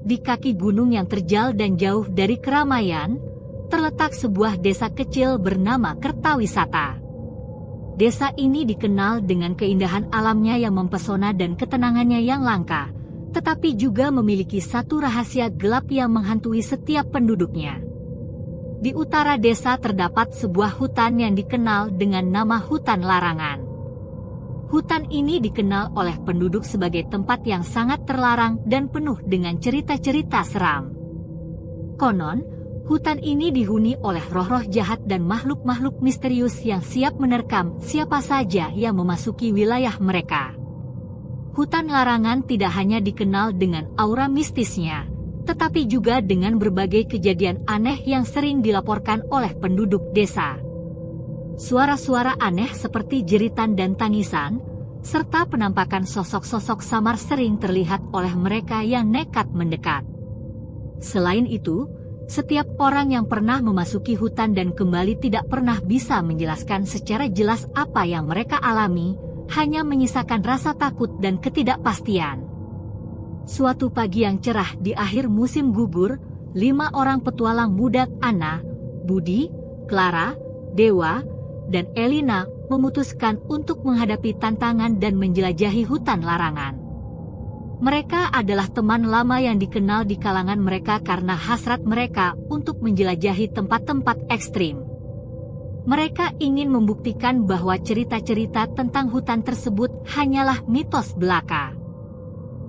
di kaki gunung yang terjal dan jauh dari keramaian, terletak sebuah desa kecil bernama Kertawisata. Desa ini dikenal dengan keindahan alamnya yang mempesona dan ketenangannya yang langka, tetapi juga memiliki satu rahasia gelap yang menghantui setiap penduduknya. Di utara desa terdapat sebuah hutan yang dikenal dengan nama Hutan Larangan. Hutan ini dikenal oleh penduduk sebagai tempat yang sangat terlarang dan penuh dengan cerita-cerita seram. Konon, hutan ini dihuni oleh roh-roh jahat dan makhluk-makhluk misterius yang siap menerkam siapa saja yang memasuki wilayah mereka. Hutan Larangan tidak hanya dikenal dengan aura mistisnya, tetapi juga dengan berbagai kejadian aneh yang sering dilaporkan oleh penduduk desa. Suara-suara aneh seperti jeritan dan tangisan, serta penampakan sosok-sosok samar sering terlihat oleh mereka yang nekat mendekat. Selain itu, setiap orang yang pernah memasuki hutan dan kembali tidak pernah bisa menjelaskan secara jelas apa yang mereka alami, hanya menyisakan rasa takut dan ketidakpastian. Suatu pagi yang cerah di akhir musim gugur, 5 orang petualang muda, Anna, Budi, Clara, Dewa, dan Elina, memutuskan untuk menghadapi tantangan dan menjelajahi hutan larangan. Mereka adalah teman lama yang dikenal di kalangan mereka karena hasrat mereka untuk menjelajahi tempat-tempat ekstrim. Mereka ingin membuktikan bahwa cerita-cerita tentang hutan tersebut hanyalah mitos belaka.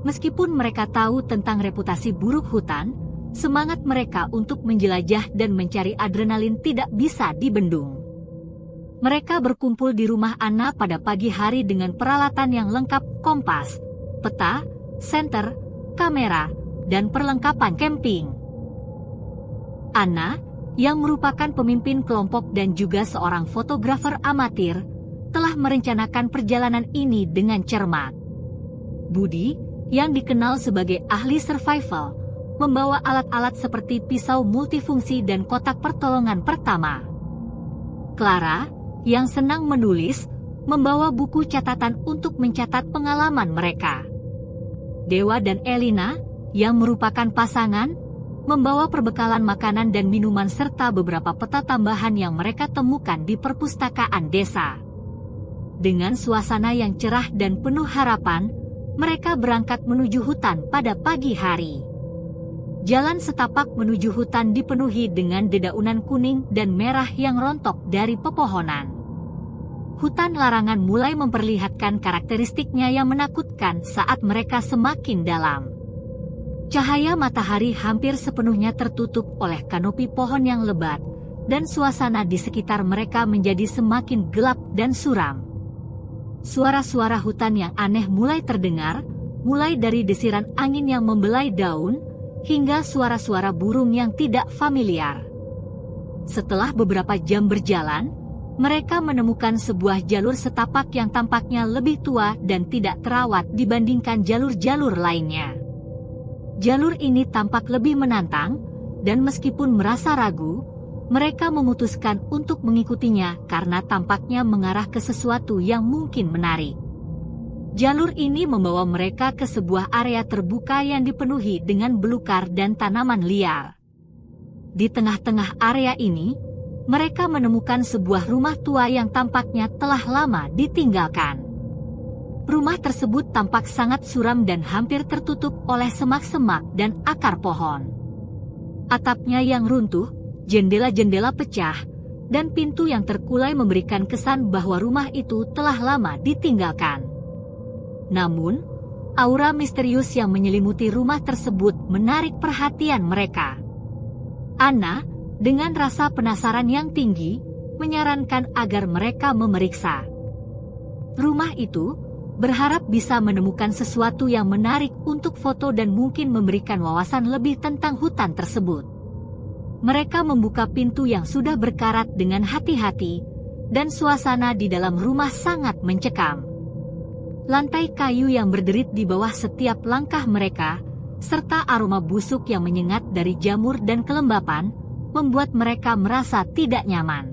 Meskipun mereka tahu tentang reputasi buruk hutan, semangat mereka untuk menjelajah dan mencari adrenalin tidak bisa dibendung. Mereka berkumpul di rumah Anna pada pagi hari dengan peralatan yang lengkap: kompas, peta, senter, kamera, dan perlengkapan camping. Anna, yang merupakan pemimpin kelompok dan juga seorang fotografer amatir, telah merencanakan perjalanan ini dengan cermat. Budi, yang dikenal sebagai ahli survival, membawa alat-alat seperti pisau multifungsi dan kotak pertolongan pertama. Clara, yang senang menulis, membawa buku catatan untuk mencatat pengalaman mereka. Dewa dan Elina, yang merupakan pasangan, membawa perbekalan makanan dan minuman serta beberapa peta tambahan yang mereka temukan di perpustakaan desa. Dengan suasana yang cerah dan penuh harapan, mereka berangkat menuju hutan pada pagi hari. Jalan setapak menuju hutan dipenuhi dengan dedaunan kuning dan merah yang rontok dari pepohonan. Hutan larangan mulai memperlihatkan karakteristiknya yang menakutkan saat mereka semakin dalam. Cahaya matahari hampir sepenuhnya tertutup oleh kanopi pohon yang lebat, dan suasana di sekitar mereka menjadi semakin gelap dan suram. Suara-suara hutan yang aneh mulai terdengar, mulai dari desiran angin yang membelai daun, hingga suara-suara burung yang tidak familiar. Setelah beberapa jam berjalan, mereka menemukan sebuah jalur setapak yang tampaknya lebih tua dan tidak terawat dibandingkan jalur-jalur lainnya. Jalur ini tampak lebih menantang, dan meskipun merasa ragu, mereka memutuskan untuk mengikutinya karena tampaknya mengarah ke sesuatu yang mungkin menarik. Jalur ini membawa mereka ke sebuah area terbuka yang dipenuhi dengan belukar dan tanaman liar. Di tengah-tengah area ini, mereka menemukan sebuah rumah tua yang tampaknya telah lama ditinggalkan. Rumah tersebut tampak sangat suram dan hampir tertutup oleh semak-semak dan akar pohon. Atapnya yang runtuh, jendela-jendela pecah, dan pintu yang terkulai memberikan kesan bahwa rumah itu telah lama ditinggalkan. Namun, aura misterius yang menyelimuti rumah tersebut menarik perhatian mereka. Anna, dengan rasa penasaran yang tinggi, menyarankan agar mereka memeriksa rumah itu, berharap bisa menemukan sesuatu yang menarik untuk foto dan mungkin memberikan wawasan lebih tentang hutan tersebut. Mereka membuka pintu yang sudah berkarat dengan hati-hati, dan suasana di dalam rumah sangat mencekam. Lantai kayu yang berderit di bawah setiap langkah mereka, serta aroma busuk yang menyengat dari jamur dan kelembapan, membuat mereka merasa tidak nyaman.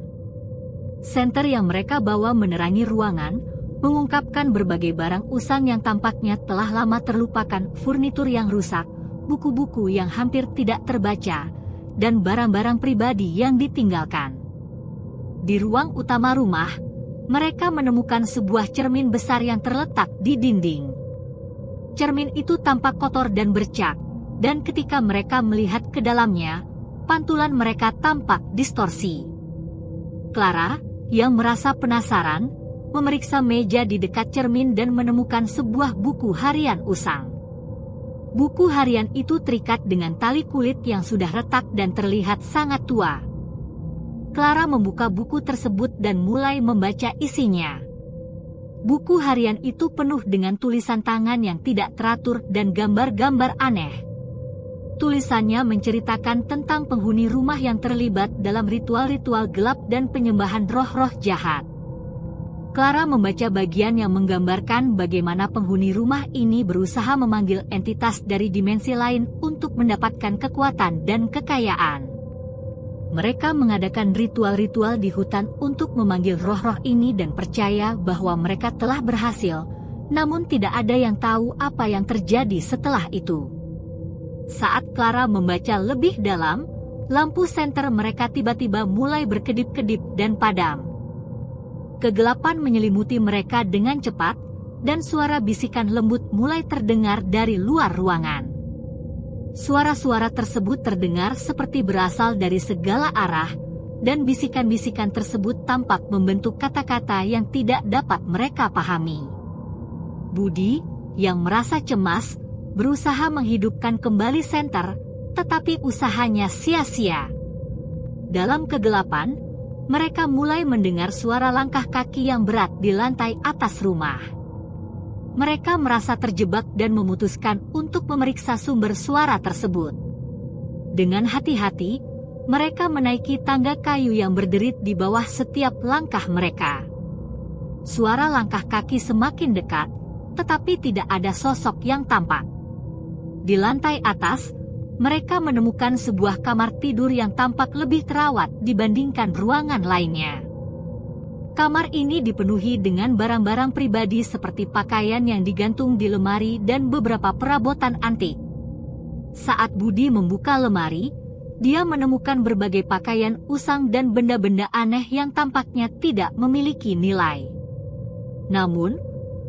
Senter yang mereka bawa menerangi ruangan, mengungkapkan berbagai barang usang yang tampaknya telah lama terlupakan, furnitur yang rusak, buku-buku yang hampir tidak terbaca, dan barang-barang pribadi yang ditinggalkan. Di ruang utama rumah, mereka menemukan sebuah cermin besar yang terletak di dinding. Cermin itu tampak kotor dan bercak, dan ketika mereka melihat ke dalamnya, pantulan mereka tampak distorsi. Clara, yang merasa penasaran, memeriksa meja di dekat cermin dan menemukan sebuah buku harian usang. Buku harian itu terikat dengan tali kulit yang sudah retak dan terlihat sangat tua. Clara membuka buku tersebut dan mulai membaca isinya. Buku harian itu penuh dengan tulisan tangan yang tidak teratur dan gambar-gambar aneh. Tulisannya menceritakan tentang penghuni rumah yang terlibat dalam ritual-ritual gelap dan penyembahan roh-roh jahat. Clara membaca bagian yang menggambarkan bagaimana penghuni rumah ini berusaha memanggil entitas dari dimensi lain untuk mendapatkan kekuatan dan kekayaan. Mereka mengadakan ritual-ritual di hutan untuk memanggil roh-roh ini dan percaya bahwa mereka telah berhasil, namun tidak ada yang tahu apa yang terjadi setelah itu. Saat Clara membaca lebih dalam, lampu senter mereka tiba-tiba mulai berkedip-kedip dan padam. Kegelapan menyelimuti mereka dengan cepat, dan suara bisikan lembut mulai terdengar dari luar ruangan. Suara-suara tersebut terdengar seperti berasal dari segala arah, dan bisikan-bisikan tersebut tampak membentuk kata-kata yang tidak dapat mereka pahami. Budi, yang merasa cemas, berusaha menghidupkan kembali senter, tetapi usahanya sia-sia. Dalam kegelapan, mereka mulai mendengar suara langkah kaki yang berat di lantai atas rumah. Mereka merasa terjebak dan memutuskan untuk memeriksa sumber suara tersebut. Dengan hati-hati, mereka menaiki tangga kayu yang berderit di bawah setiap langkah mereka. Suara langkah kaki semakin dekat, tetapi tidak ada sosok yang tampak. Di lantai atas, mereka menemukan sebuah kamar tidur yang tampak lebih terawat dibandingkan ruangan lainnya. Kamar ini dipenuhi dengan barang-barang pribadi seperti pakaian yang digantung di lemari dan beberapa perabotan antik. Saat Budi membuka lemari, dia menemukan berbagai pakaian usang dan benda-benda aneh yang tampaknya tidak memiliki nilai. Namun,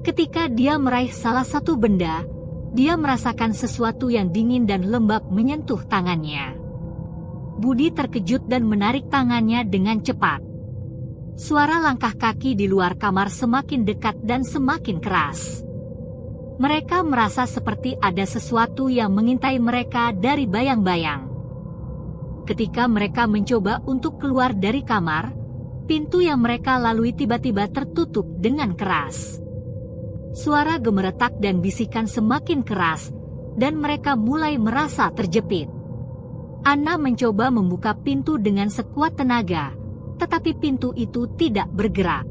ketika dia meraih salah satu benda, dia merasakan sesuatu yang dingin dan lembab menyentuh tangannya. Budi terkejut dan menarik tangannya dengan cepat. Suara langkah kaki di luar kamar semakin dekat dan semakin keras. Mereka merasa seperti ada sesuatu yang mengintai mereka dari bayang-bayang. Ketika mereka mencoba untuk keluar dari kamar, pintu yang mereka lalui tiba-tiba tertutup dengan keras. Suara gemeretak dan bisikan semakin keras, dan mereka mulai merasa terjepit. Anna mencoba membuka pintu dengan sekuat tenaga, tetapi pintu itu tidak bergerak.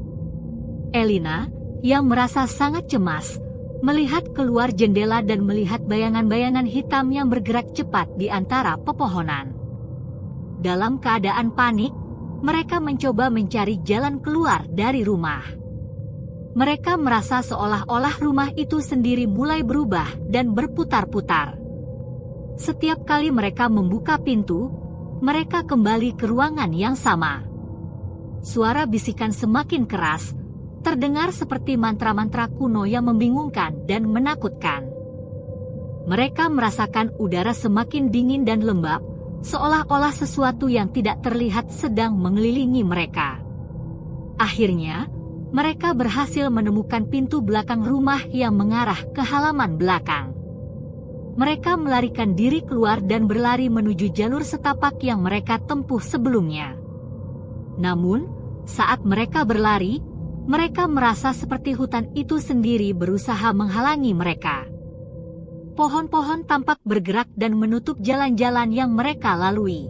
Elina, yang merasa sangat cemas, melihat keluar jendela dan melihat bayangan-bayangan hitam yang bergerak cepat di antara pepohonan. Dalam keadaan panik, mereka mencoba mencari jalan keluar dari rumah. Mereka merasa seolah-olah rumah itu sendiri mulai berubah dan berputar-putar. Setiap kali mereka membuka pintu, mereka kembali ke ruangan yang sama. Suara bisikan semakin keras, terdengar seperti mantra-mantra kuno yang membingungkan dan menakutkan. Mereka merasakan udara semakin dingin dan lembab, seolah-olah sesuatu yang tidak terlihat sedang mengelilingi mereka. Akhirnya, mereka berhasil menemukan pintu belakang rumah yang mengarah ke halaman belakang. Mereka melarikan diri keluar dan berlari menuju jalur setapak yang mereka tempuh sebelumnya. Namun, saat mereka berlari, mereka merasa seperti hutan itu sendiri berusaha menghalangi mereka. Pohon-pohon tampak bergerak dan menutup jalan-jalan yang mereka lalui.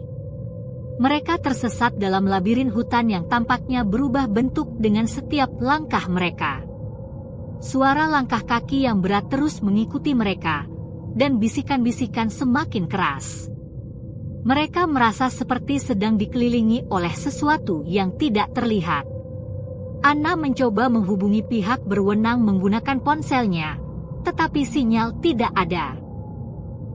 Mereka tersesat dalam labirin hutan yang tampaknya berubah bentuk dengan setiap langkah mereka. Suara langkah kaki yang berat terus mengikuti mereka, dan bisikan-bisikan semakin keras. Mereka merasa seperti sedang dikelilingi oleh sesuatu yang tidak terlihat. Anna mencoba menghubungi pihak berwenang menggunakan ponselnya, tetapi sinyal tidak ada.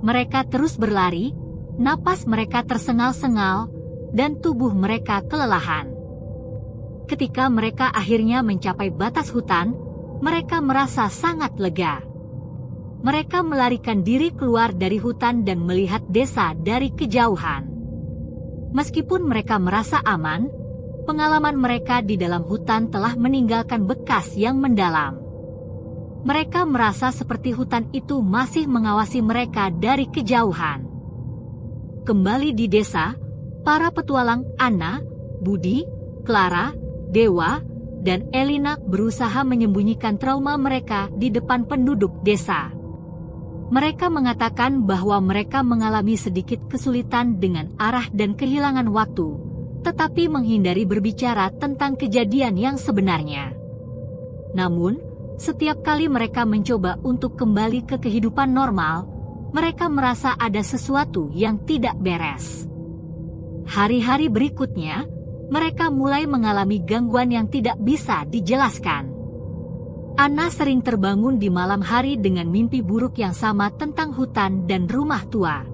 Mereka terus berlari, napas mereka tersengal-sengal, dan tubuh mereka kelelahan. Ketika mereka akhirnya mencapai batas hutan, mereka merasa sangat lega. Mereka melarikan diri keluar dari hutan dan melihat desa dari kejauhan. Meskipun mereka merasa aman, pengalaman mereka di dalam hutan telah meninggalkan bekas yang mendalam. Mereka merasa seperti hutan itu masih mengawasi mereka dari kejauhan. Kembali di desa, para petualang Anna, Budi, Clara, Dewa, dan Elina berusaha menyembunyikan trauma mereka di depan penduduk desa. Mereka mengatakan bahwa mereka mengalami sedikit kesulitan dengan arah dan kehilangan waktu, tetapi menghindari berbicara tentang kejadian yang sebenarnya. Namun, setiap kali mereka mencoba untuk kembali ke kehidupan normal, mereka merasa ada sesuatu yang tidak beres. Hari-hari berikutnya, mereka mulai mengalami gangguan yang tidak bisa dijelaskan. Anna sering terbangun di malam hari dengan mimpi buruk yang sama tentang hutan dan rumah tua.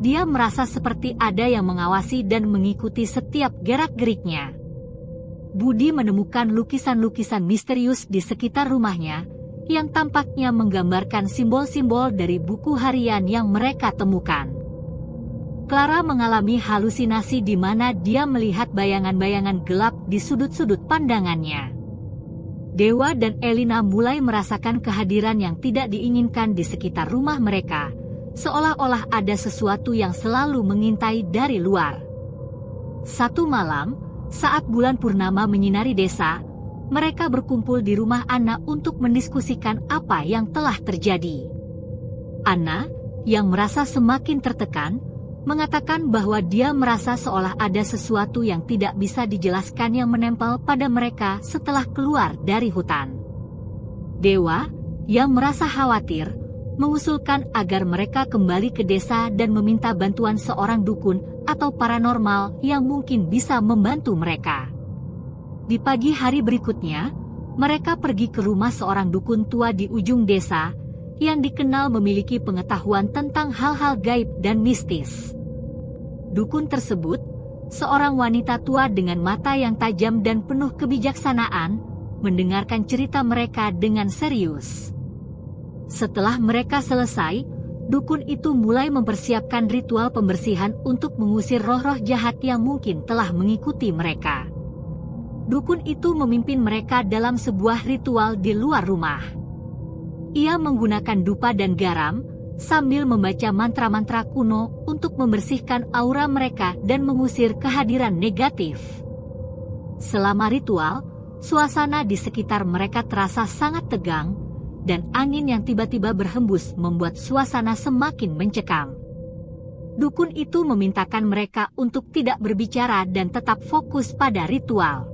Dia merasa seperti ada yang mengawasi dan mengikuti setiap gerak-geriknya. Budi menemukan lukisan-lukisan misterius di sekitar rumahnya, yang tampaknya menggambarkan simbol-simbol dari buku harian yang mereka temukan. Clara mengalami halusinasi di mana dia melihat bayangan-bayangan gelap di sudut-sudut pandangannya. Dewa dan Elina mulai merasakan kehadiran yang tidak diinginkan di sekitar rumah mereka, seolah-olah ada sesuatu yang selalu mengintai dari luar. Satu malam, saat bulan purnama menyinari desa, mereka berkumpul di rumah Anna untuk mendiskusikan apa yang telah terjadi. Anna, yang merasa semakin tertekan, mengatakan bahwa dia merasa seolah ada sesuatu yang tidak bisa dijelaskan yang menempel pada mereka setelah keluar dari hutan. Dewa, yang merasa khawatir, mengusulkan agar mereka kembali ke desa dan meminta bantuan seorang dukun atau paranormal yang mungkin bisa membantu mereka. Di pagi hari berikutnya, mereka pergi ke rumah seorang dukun tua di ujung desa yang dikenal memiliki pengetahuan tentang hal-hal gaib dan mistis. Dukun tersebut, seorang wanita tua dengan mata yang tajam dan penuh kebijaksanaan, mendengarkan cerita mereka dengan serius. Setelah mereka selesai, dukun itu mulai mempersiapkan ritual pembersihan untuk mengusir roh-roh jahat yang mungkin telah mengikuti mereka. Dukun itu memimpin mereka dalam sebuah ritual di luar rumah. Ia menggunakan dupa dan garam, sambil membaca mantra-mantra kuno untuk membersihkan aura mereka dan mengusir kehadiran negatif. Selama ritual, suasana di sekitar mereka terasa sangat tegang, dan angin yang tiba-tiba berhembus membuat suasana semakin mencekam. Dukun itu memintakan mereka untuk tidak berbicara dan tetap fokus pada ritual.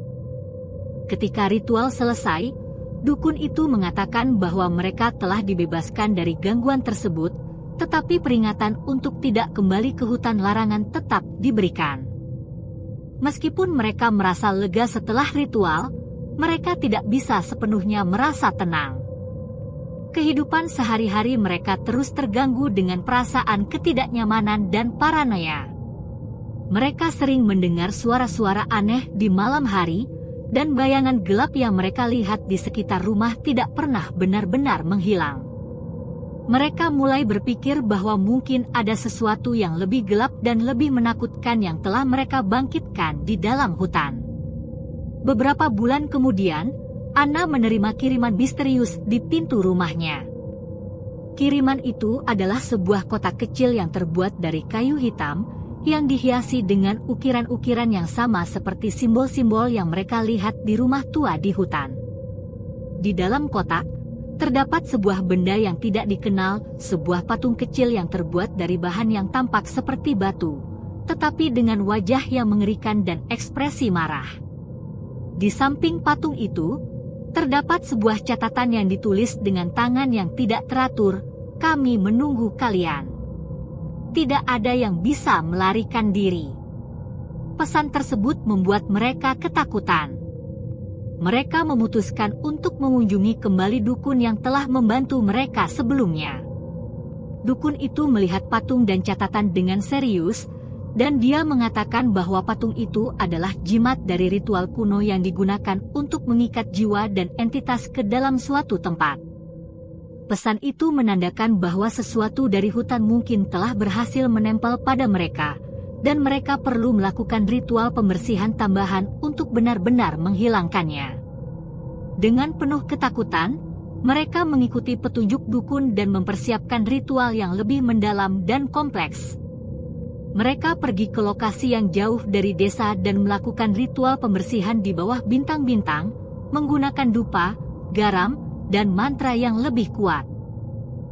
Ketika ritual selesai, dukun itu mengatakan bahwa mereka telah dibebaskan dari gangguan tersebut, tetapi peringatan untuk tidak kembali ke hutan larangan tetap diberikan. Meskipun mereka merasa lega setelah ritual, mereka tidak bisa sepenuhnya merasa tenang. Kehidupan sehari-hari mereka terus terganggu dengan perasaan ketidaknyamanan dan paranoia. Mereka sering mendengar suara-suara aneh di malam hari, dan bayangan gelap yang mereka lihat di sekitar rumah tidak pernah benar-benar menghilang. Mereka mulai berpikir bahwa mungkin ada sesuatu yang lebih gelap dan lebih menakutkan yang telah mereka bangkitkan di dalam hutan. Beberapa bulan kemudian, Anna menerima kiriman misterius di pintu rumahnya. Kiriman itu adalah sebuah kotak kecil yang terbuat dari kayu hitam, yang dihiasi dengan ukiran-ukiran yang sama seperti simbol-simbol yang mereka lihat di rumah tua di hutan. Di dalam kotak, terdapat sebuah benda yang tidak dikenal, sebuah patung kecil yang terbuat dari bahan yang tampak seperti batu, tetapi dengan wajah yang mengerikan dan ekspresi marah. Di samping patung itu, terdapat sebuah catatan yang ditulis dengan tangan yang tidak teratur, "Kami menunggu kalian. Tidak ada yang bisa melarikan diri." Pesan tersebut membuat mereka ketakutan. Mereka memutuskan untuk mengunjungi kembali dukun yang telah membantu mereka sebelumnya. dukun itu melihat patung dan catatan dengan serius, dan dia mengatakan bahwa patung itu adalah jimat dari ritual kuno yang digunakan untuk mengikat jiwa dan entitas ke dalam suatu tempat. Pesan itu menandakan bahwa sesuatu dari hutan mungkin telah berhasil menempel pada mereka, dan mereka perlu melakukan ritual pembersihan tambahan untuk benar-benar menghilangkannya. Dengan penuh ketakutan, mereka mengikuti petunjuk dukun dan mempersiapkan ritual yang lebih mendalam dan kompleks. Mereka pergi ke lokasi yang jauh dari desa dan melakukan ritual pembersihan di bawah bintang-bintang, menggunakan dupa, garam, dan mantra yang lebih kuat.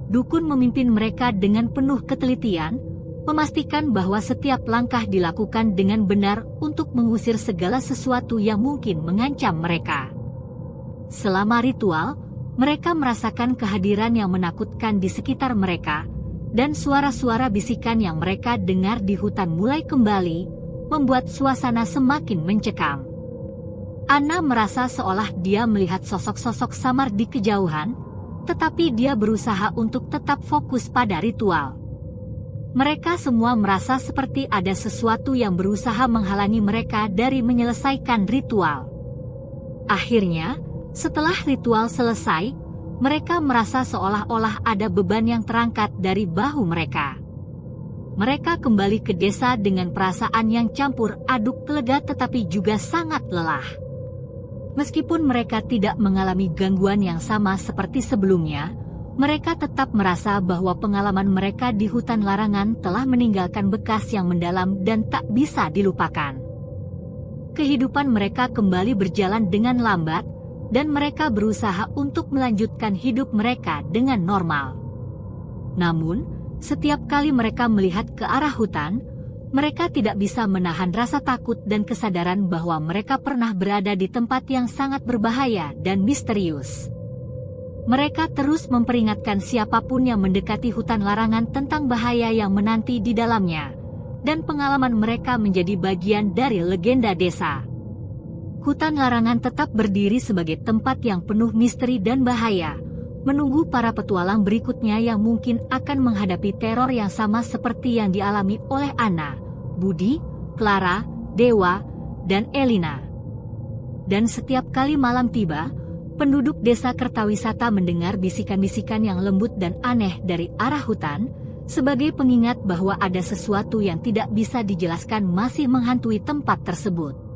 Dukun memimpin mereka dengan penuh ketelitian, memastikan bahwa setiap langkah dilakukan dengan benar untuk mengusir segala sesuatu yang mungkin mengancam mereka. Selama ritual, mereka merasakan kehadiran yang menakutkan di sekitar mereka, dan suara-suara bisikan yang mereka dengar di hutan mulai kembali, membuat suasana semakin mencekam. Anna merasa seolah dia melihat sosok-sosok samar di kejauhan, tetapi dia berusaha untuk tetap fokus pada ritual. Mereka semua merasa seperti ada sesuatu yang berusaha menghalangi mereka dari menyelesaikan ritual. Akhirnya, setelah ritual selesai, mereka merasa seolah-olah ada beban yang terangkat dari bahu mereka. Mereka kembali ke desa dengan perasaan yang campur aduk lega tetapi juga sangat lelah. Meskipun mereka tidak mengalami gangguan yang sama seperti sebelumnya, mereka tetap merasa bahwa pengalaman mereka di hutan larangan telah meninggalkan bekas yang mendalam dan tak bisa dilupakan. Kehidupan mereka kembali berjalan dengan lambat, dan mereka berusaha untuk melanjutkan hidup mereka dengan normal. Namun, setiap kali mereka melihat ke arah hutan, mereka tidak bisa menahan rasa takut dan kesadaran bahwa mereka pernah berada di tempat yang sangat berbahaya dan misterius. Mereka terus memperingatkan siapapun yang mendekati hutan larangan tentang bahaya yang menanti di dalamnya, dan pengalaman mereka menjadi bagian dari legenda desa. Hutan larangan tetap berdiri sebagai tempat yang penuh misteri dan bahaya, menunggu para petualang berikutnya yang mungkin akan menghadapi teror yang sama seperti yang dialami oleh Anna, Budi, Clara, Dewa, dan Elina. Dan setiap kali malam tiba, penduduk desa Kertawisata mendengar bisikan-bisikan yang lembut dan aneh dari arah hutan, sebagai pengingat bahwa ada sesuatu yang tidak bisa dijelaskan masih menghantui tempat tersebut.